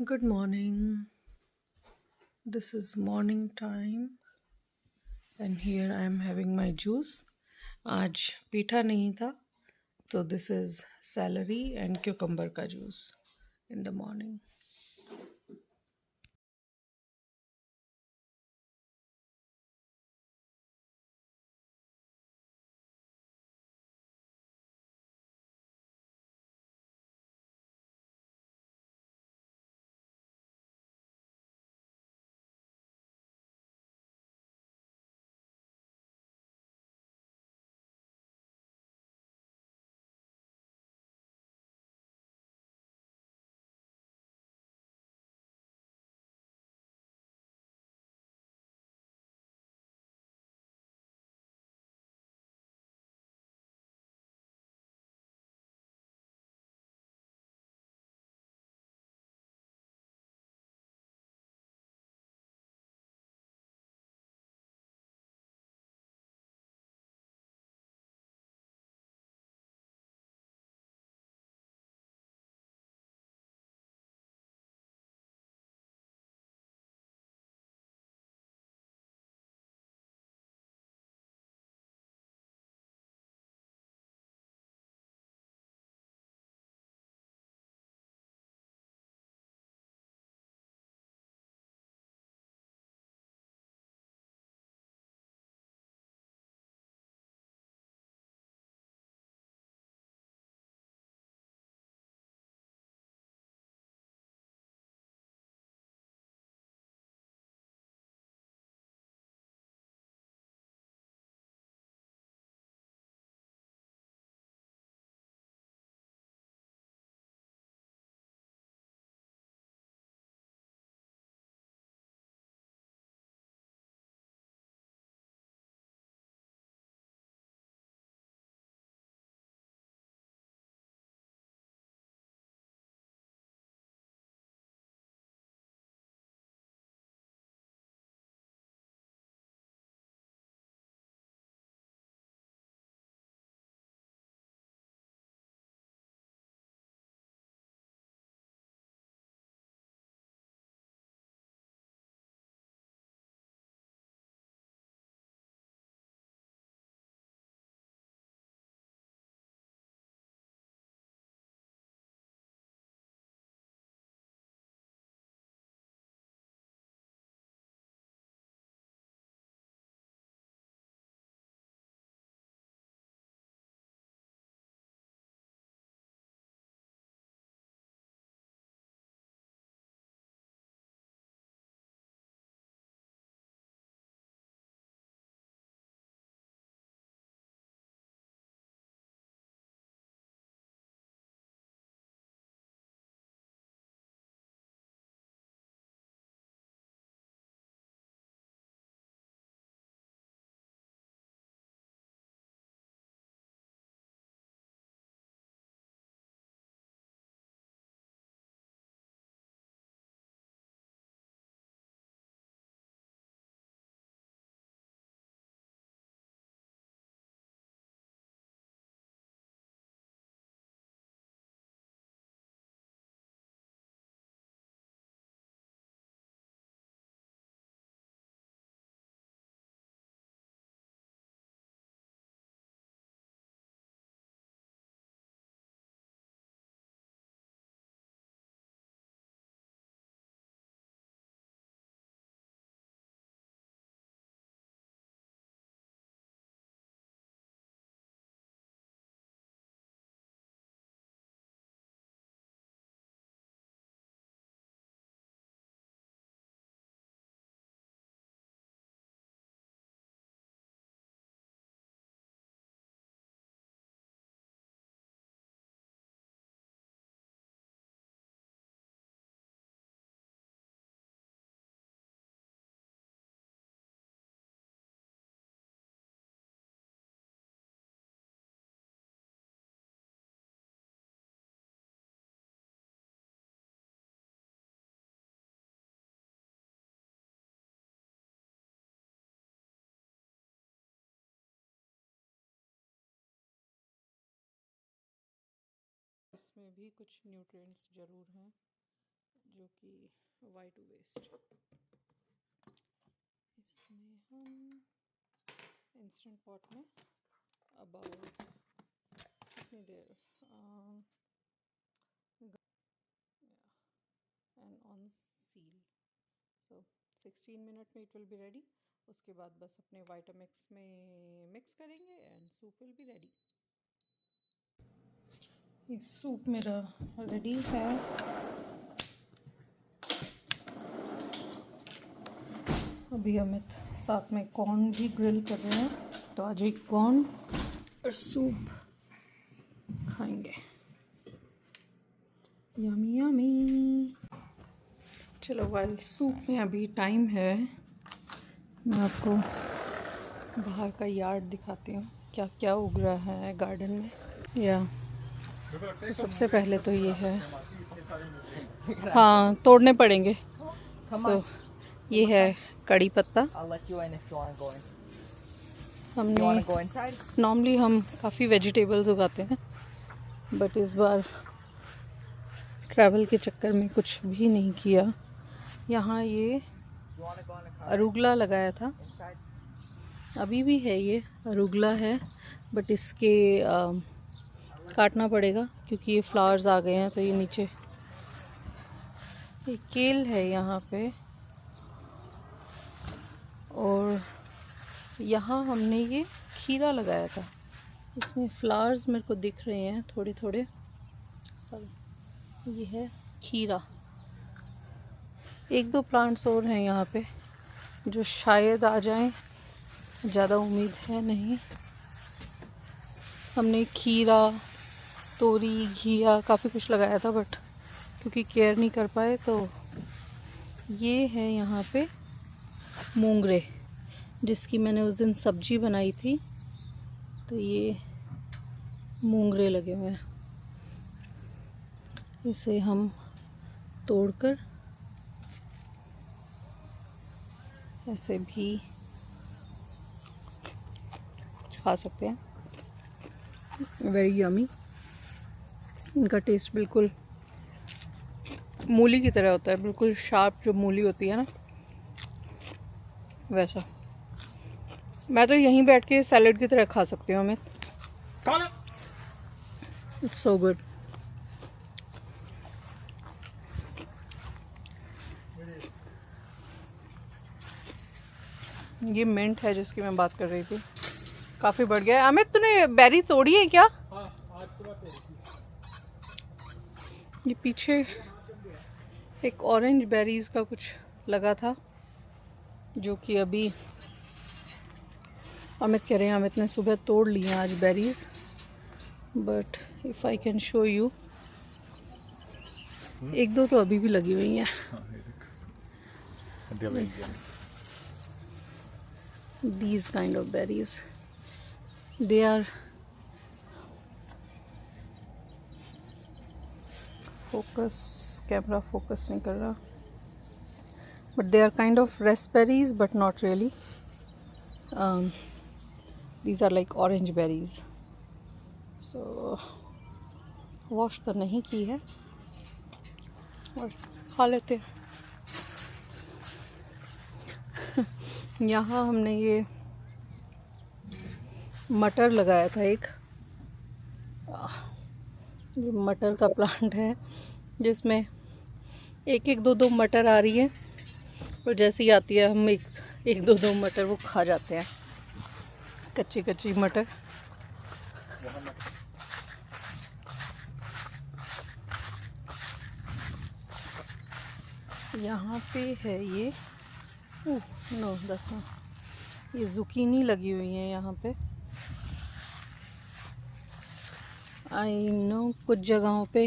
Good morning. This is morning time and here I am having my juice. आज पीठा नहीं था तो this is celery and cucumber का juice in the morning. इसमें भी कुछ न्यूट्रिएंट्स ज़रूर हैं जो कि वाई टू वेस्ट। इसमें हम इंस्टेंट पॉट में अबाउट कितनी there and on seal, so 16 minute में इट विल बी रेडी। उसके बाद बस अपने वाइटामिक्स में मिक्स करेंगे and soup will be ready. ये सूप मेरा रेडी है। अभी अमित साथ में कॉर्न भी ग्रिल कर रहे हैं, तो आज एक कॉर्न और सूप खाएंगे। Yummy yummy. चलो वाइल सूप में अभी टाइम है, मैं आपको बाहर का यार्ड दिखाती हूँ क्या क्या उग रहा है गार्डन में। या तो सबसे पहले तो ये है, हाँ तोड़ने पड़ेंगे। सो ये है कड़ी पत्ता। हमने नॉर्मली हम काफ़ी वेजिटेबल्स उगाते हैं, बट इस बार ट्रैवल के चक्कर में कुछ भी नहीं किया। यहाँ ये अरुगला लगाया था, अभी भी है, ये अरुगला है, बट इसके काटना पड़ेगा क्योंकि ये फ्लावर्स आ गए हैं। तो ये नीचे ये केल है यहाँ पे, और यहाँ हमने ये खीरा लगाया था, इसमें फ्लावर्स मेरे को दिख रहे हैं थोड़े थोड़े। ये है खीरा। एक दो प्लांट्स और हैं यहाँ पे जो शायद आ जाएं, ज़्यादा उम्मीद है नहीं। हमने खीरा, तोरी, घिया काफ़ी कुछ लगाया था, बट क्योंकि केयर नहीं कर पाए। तो ये है यहाँ पे मूंगरे, जिसकी मैंने उस दिन सब्जी बनाई थी। तो ये मूंगरे लगे हुए हैं, इसे हम तोड़कर ऐसे भी खा सकते हैं। Very yummy. इनका टेस्ट बिल्कुल मूली की तरह होता है, बिल्कुल शार्प जो मूली होती है ना, वैसा। मैं तो यहीं बैठ के सैलेड की तरह खा सकती हूँ। मैं इट्स सो गुड। ये मिंट है जिसकी मैं बात कर रही थी, काफ़ी बढ़ गया है। अमित तूने बेरी तोड़ी है क्या? ये पीछे एक ऑरेंज बेरीज का कुछ लगा था, जो कि अभी अमित कह रहे हैं, अमित ने सुबह तोड़ ली हैं आज berries. But if I can show you, एक दो तो अभी भी लगी हुई हैं। These kind of berries, they are camera focus नहीं कर रहा, but they are kind of raspberries but not really. These are like orange berries. So wash तो नहीं की है और खा लेते हैं। यहाँ हमने ये मटर लगाया था एक, ये मटर का प्लांट है जिसमें एक एक दो दो मटर आ रही है, और जैसे ही आती है हम एक दो दो मटर वो खा जाते हैं, कच्ची कच्ची मटर। यहाँ पे है ये, नो दैट्स नॉट, ये जुकीनी लगी हुई है यहाँ पे। आई नो कुछ जगहों पे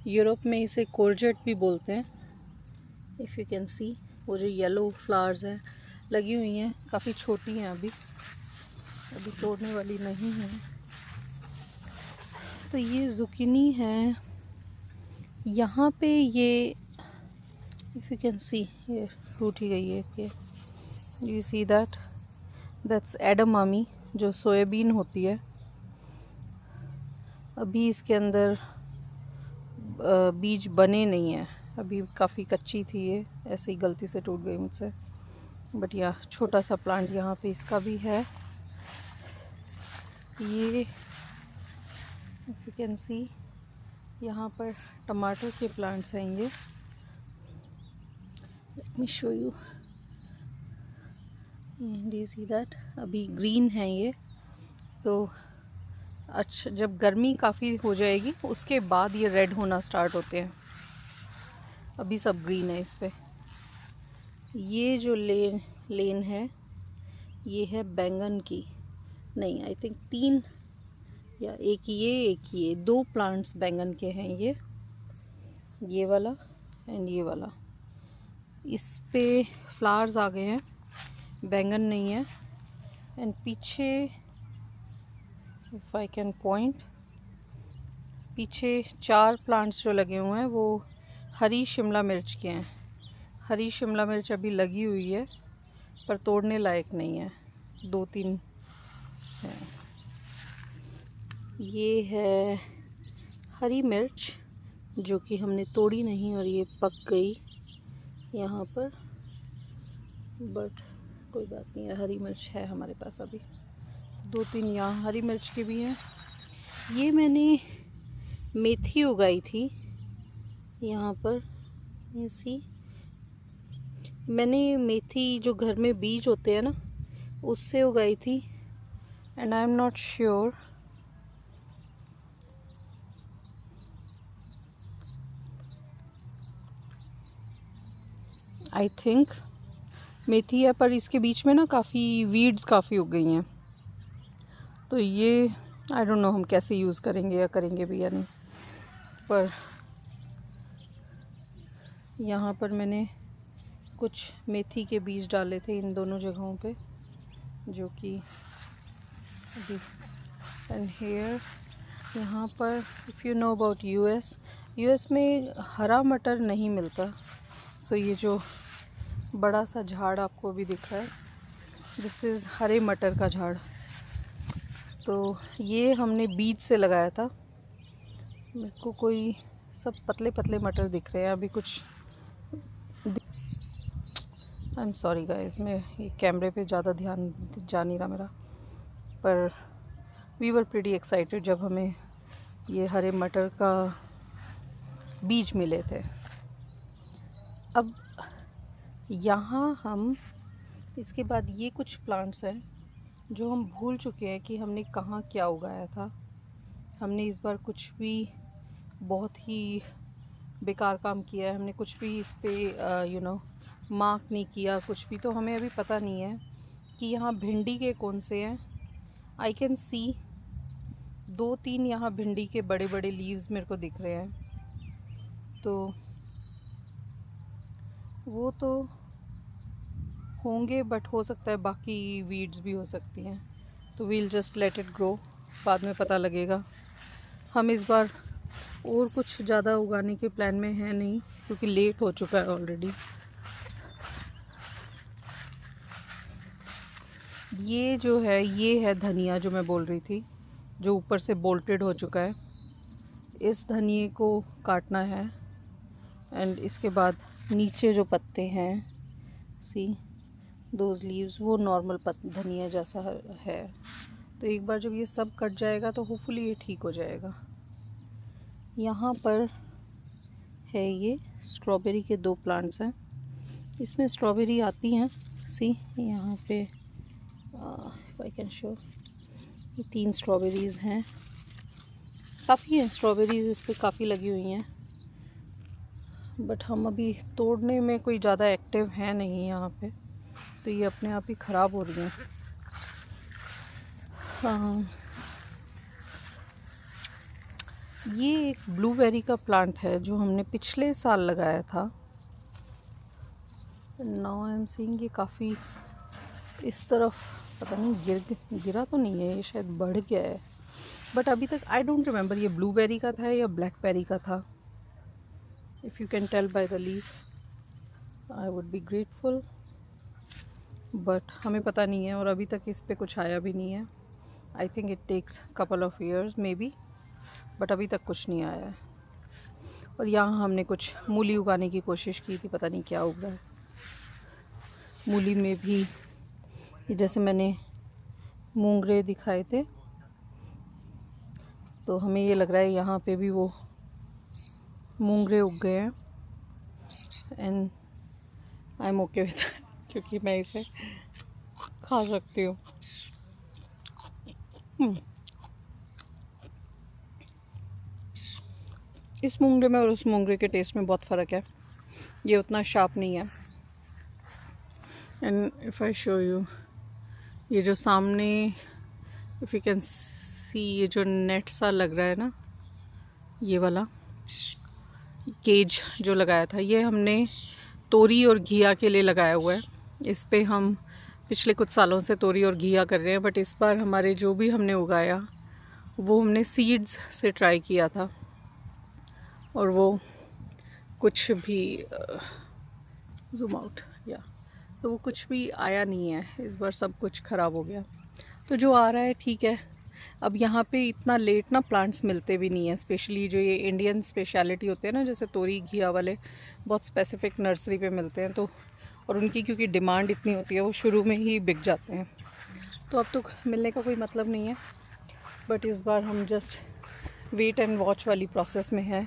यूरोप में इसे कोरजेट भी बोलते हैं। इफ़ यू कैन सी, वो जो येलो फ्लावर्स हैं लगी हुई हैं, काफ़ी छोटी हैं, अभी तोड़ने वाली नहीं है। तो ये जुकीनी है यहाँ पे। ये इफ़ यू कैन सी, ये टूट ही गई है। ये यू सी दैट्स एडमामी, जो सोयाबीन होती है। अभी इसके अंदर बीज बने नहीं हैं, अभी काफ़ी कच्ची थी, ये ऐसे ही गलती से टूट गई मुझसे। बट या छोटा सा प्लांट यहाँ पे इसका भी है। ये इफ यू कैन सी, यहाँ पर टमाटर के प्लांट्स हैं ये। Let me show you, do you see that? अभी ग्रीन है ये। तो अच्छा, जब गर्मी काफ़ी हो जाएगी उसके बाद ये रेड होना स्टार्ट होते हैं। अभी सब ग्रीन है इस पे। ये जो लेन है ये है बैंगन की। नहीं, आई थिंक 3 या एक ये 2 प्लांट्स बैंगन के हैं ये वाला एंड ये वाला। इस पे फ्लावर्स आ गए हैं, बैंगन नहीं है। एंड पीछे इफ आई कैन पॉइंट, पीछे 4 प्लांट्स जो लगे हुए हैं वो हरी शिमला मिर्च के हैं। हरी शिमला मिर्च अभी लगी हुई है पर तोड़ने लायक नहीं है, 2-3 है। ये है हरी मिर्च जो कि हमने तोड़ी नहीं और ये पक गई यहाँ पर, बट कोई बात नहीं है, हरी मिर्च है हमारे पास अभी। 2-3 यहाँ हरी मिर्च के भी हैं। ये मैंने मेथी उगाई थी यहाँ पर, इसी मैंने मेथी जो घर में बीज होते हैं ना उससे उगाई थी। And I am not sure, I think मेथी है, पर इसके बीच में ना काफ़ी वीड्स काफ़ी उग गई हैं। तो ये आई डोंट नो हम कैसे यूज़ करेंगे या करेंगे भी या नहीं। पर यहाँ पर मैंने कुछ मेथी के बीज डाले थे इन दोनों जगहों पे, जो कि अभी। एंड हेयर यहाँ पर if you know about US में हरा मटर नहीं मिलता। सो ये जो बड़ा सा झाड़ आपको भी दिख रहा है, दिस इज़ हरे मटर का झाड़। तो ये हमने बीज से लगाया था। मेरे को कोई सब पतले पतले मटर दिख रहे हैं अभी कुछ। आई एम सॉरी गाइस, मैं ये कैमरे पे ज़्यादा ध्यान जा नहीं रहा मेरा। पर वी वर प्रीटी एक्साइटेड जब हमें ये हरे मटर का बीज मिले थे। अब यहाँ हम इसके बाद ये कुछ प्लांट्स हैं जो हम भूल चुके हैं कि हमने कहाँ क्या उगाया था। हमने इस बार कुछ भी बहुत ही बेकार काम किया है। हमने कुछ भी इस पे मार्क नहीं किया कुछ भी, तो हमें अभी पता नहीं है कि यहाँ भिंडी के कौन से हैं। आई कैन सी 2-3 यहाँ भिंडी के बड़े बड़े लीव्स मेरे को दिख रहे हैं। तो वो तो होंगे, बट हो सकता है बाकी वीड्स भी हो सकती हैं। तो we'll just let it grow, बाद में पता लगेगा। हम इस बार और कुछ ज़्यादा उगाने के प्लान में है नहीं, क्योंकि लेट हो चुका है ऑलरेडी। ये जो है ये है धनिया जो मैं बोल रही थी, जो ऊपर से बोल्टेड हो चुका है। इस धनिए को काटना है। एंड इसके बाद नीचे जो पत्ते हैं, सी दोज लीव्स, वो नॉर्मल धनिया जैसा है। तो एक बार जब ये सब कट जाएगा तो होपफुली ये ठीक हो जाएगा। यहाँ पर है ये स्ट्रॉबेरी के 2 प्लांट्स हैं। इसमें स्ट्रॉबेरी आती हैं, सी यहाँ पे इफ आई कैन शो, ये 3 स्ट्रॉबेरीज़ हैं। काफ़ी हैं स्ट्रॉबेरीज़ इस पर, काफ़ी लगी हुई हैं। बट हम अभी तोड़ने में कोई ज़्यादा एक्टिव है नहीं यहाँ पे, तो ये अपने आप ही ख़राब हो रही हैं। ये एक ब्लूबेरी का प्लांट है जो हमने पिछले साल लगाया था। नाउ आई एम सीइंग ये काफ़ी इस तरफ, पता नहीं गिरा तो नहीं है, ये शायद बढ़ गया है। बट अभी तक आई डोंट रिमेम्बर ये ब्लूबेरी का था या ब्लैकबेरी का था। If you can tell by the leaf I would be grateful, but हमें पता नहीं है और अभी तक इस पे कुछ आया भी नहीं है। I think it takes couple of years maybe, but अभी तक कुछ नहीं आया है। और यहाँ हमने कुछ मूली उगाने की कोशिश की थी, पता नहीं क्या उग रहा है। मूली में भी जैसे मैंने मूंगरे दिखाए थे, तो हमें ये लग रहा है यहाँ पे भी वो मूंगरे उग गए हैं। And I M okay with क्योंकि मैं इसे खा सकती हूँ। इस मूंगरे में और उस मूंगरे के टेस्ट में बहुत फ़र्क है, ये उतना शार्प नहीं है। And if I show you, ये जो सामने इफ़ यू कैन सी, ये जो नेट सा लग रहा है ना, ये वाला केज जो लगाया था, ये हमने तोरी और घिया के लिए लगाया हुआ है। इस पे हम पिछले कुछ सालों से तोरी और घिया कर रहे हैं, बट इस बार हमारे जो भी हमने उगाया वो हमने सीड्स से ट्राई किया था, और वो कुछ भी ज़ूम आउट या तो वो कुछ भी आया नहीं है। इस बार सब कुछ ख़राब हो गया। तो जो आ रहा है ठीक है। अब यहाँ पे इतना लेट ना प्लांट्स मिलते भी नहीं है, स्पेशली जो ये इंडियन स्पेशलिटी होते हैं ना, जैसे तोरी घिया वाले बहुत स्पेसिफिक नर्सरी पे मिलते हैं, तो और उनकी क्योंकि डिमांड इतनी होती है वो शुरू में ही बिक जाते हैं, तो अब तो मिलने का कोई मतलब नहीं है। बट इस बार हम जस्ट वेट एंड वॉच वाली प्रोसेस में है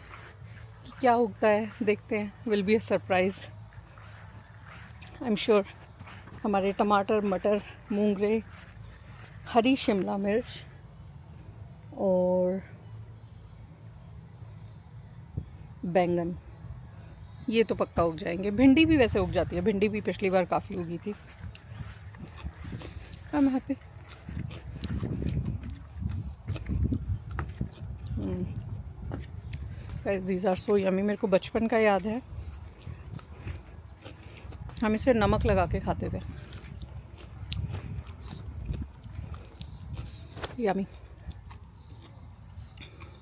कि क्या उगता है, देखते हैं। Will be a surprise, I am sure. हमारे टमाटर, मटर, मूंगरे, हरी शिमला मिर्च और बैंगन, ये तो पक्का उग जाएंगे। भिंडी भी वैसे उग जाती है, भिंडी भी पिछली बार काफ़ी उगी थी। I am happy. These are so yummy. मेरे को बचपन का याद है, हम इसे नमक लगा के खाते थे। यमी।